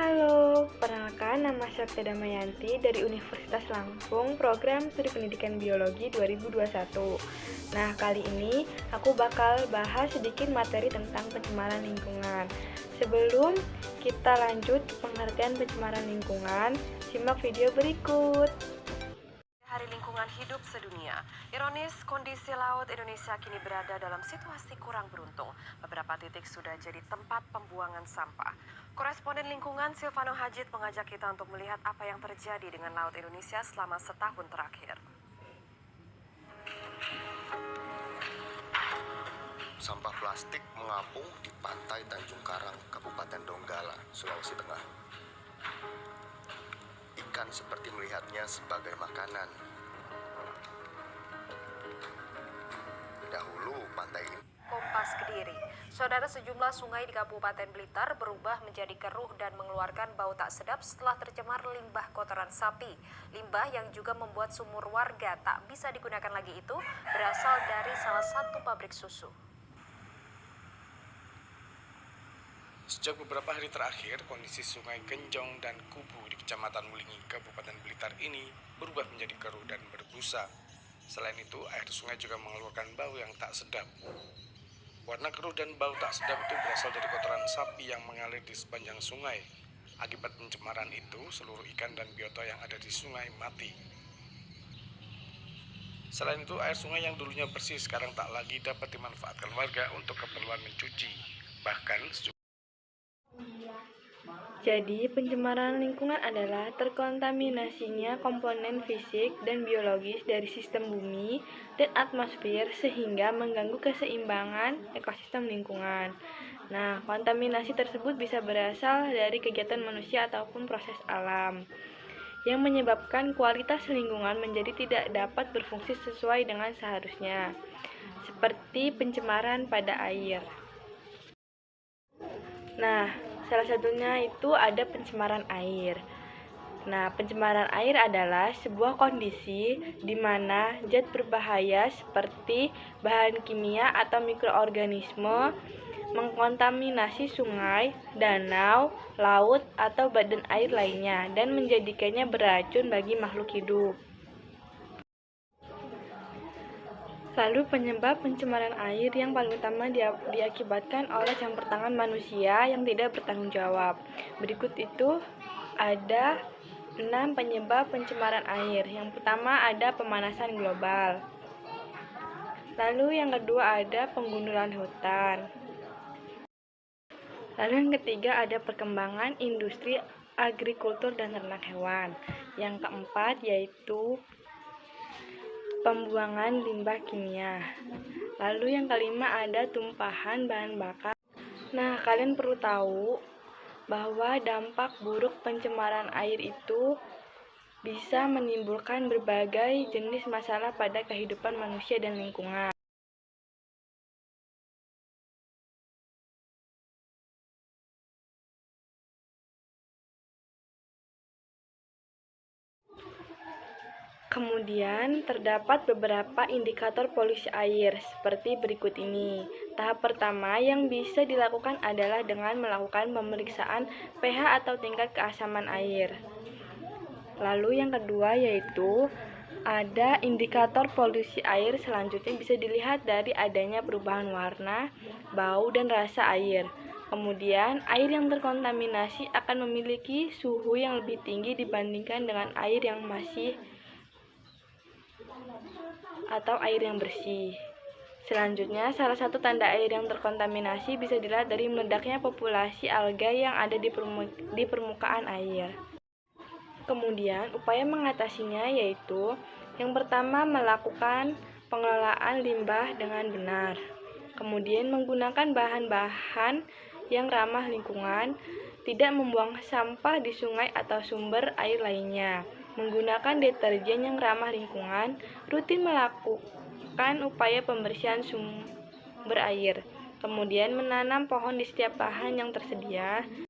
Halo, perkenalkan nama Syafda Damayanti dari Universitas Lampung, Program Studi Pendidikan Biologi 2021. Nah, kali ini aku bakal bahas sedikit materi tentang pencemaran lingkungan. Sebelum kita lanjut ke pengertian pencemaran lingkungan, simak video berikut. Hari Lingkungan Hidup Sedunia. Ironis, kondisi laut Indonesia kini berada dalam situasi kurang beruntung. Beberapa titik sudah jadi tempat pembuangan sampah. Koresponden lingkungan Silvano Hajid mengajak kita untuk melihat apa yang terjadi dengan laut Indonesia selama setahun terakhir. Sampah plastik mengapung di pantai Tanjung Karang, Kabupaten Donggala, Sulawesi Tengah. Ikan seperti melihatnya sebagai makanan. Dahulu pantai ini Kompas Kediri. Saudara, sejumlah sungai di Kabupaten Blitar berubah menjadi keruh dan mengeluarkan bau tak sedap setelah tercemar limbah kotoran sapi. Limbah yang juga membuat sumur warga tak bisa digunakan lagi itu berasal dari salah satu pabrik susu. Sejak beberapa hari terakhir, kondisi sungai Genjong dan Kubu di Kecamatan Wulingi, Kabupaten Blitar ini berubah menjadi keruh dan berbusa. Selain itu, air sungai juga mengeluarkan bau yang tak sedap. Warna keruh dan bau tak sedap itu berasal dari kotoran sapi yang mengalir di sepanjang sungai. Akibat pencemaran itu, seluruh ikan dan biota yang ada di sungai mati. Selain itu, air sungai yang dulunya bersih sekarang tak lagi dapat dimanfaatkan warga untuk keperluan mencuci. Bahkan Jadi, pencemaran lingkungan adalah terkontaminasinya komponen fisik dan biologis dari sistem bumi dan atmosfer sehingga mengganggu keseimbangan ekosistem lingkungan. Nah, kontaminasi tersebut bisa berasal dari kegiatan manusia ataupun proses alam yang menyebabkan kualitas lingkungan menjadi tidak dapat berfungsi sesuai dengan seharusnya, seperti pencemaran pada air. Nah, salah satunya itu ada pencemaran air. Nah, pencemaran air adalah sebuah kondisi di mana zat berbahaya seperti bahan kimia atau mikroorganisme mengkontaminasi sungai, danau, laut, atau badan air lainnya dan menjadikannya beracun bagi makhluk hidup. Lalu penyebab pencemaran air yang paling utama diakibatkan oleh campur tangan manusia yang tidak bertanggung jawab. Berikut itu ada 6 penyebab pencemaran air. Yang pertama ada pemanasan global. Lalu yang kedua ada penggundulan hutan. Lalu yang ketiga ada perkembangan industri agrikultur dan ternak hewan. Yang keempat yaitu pembuangan limbah kimia. Lalu yang kelima ada tumpahan bahan bakar. Nah, kalian perlu tahu bahwa dampak buruk pencemaran air itu bisa menimbulkan berbagai jenis masalah pada kehidupan manusia dan lingkungan. Kemudian, terdapat beberapa indikator polusi air seperti berikut ini. Tahap pertama yang bisa dilakukan adalah dengan melakukan pemeriksaan pH atau tingkat keasaman air. Lalu yang kedua yaitu ada indikator polusi air selanjutnya bisa dilihat dari adanya perubahan warna, bau, dan rasa air. Kemudian, air yang terkontaminasi akan memiliki suhu yang lebih tinggi dibandingkan dengan air yang masih atau air yang bersih. Selanjutnya, salah satu tanda air yang terkontaminasi bisa dilihat dari meledaknya populasi alga yang ada di permukaan air. Kemudian, upaya mengatasinya yaitu yang pertama melakukan pengelolaan limbah dengan benar. Kemudian, menggunakan bahan-bahan yang ramah lingkungan, tidak membuang sampah di sungai atau sumber air lainnya, menggunakan deterjen yang ramah lingkungan, rutin melakukan upaya pembersihan sumber air, kemudian menanam pohon di setiap lahan yang tersedia.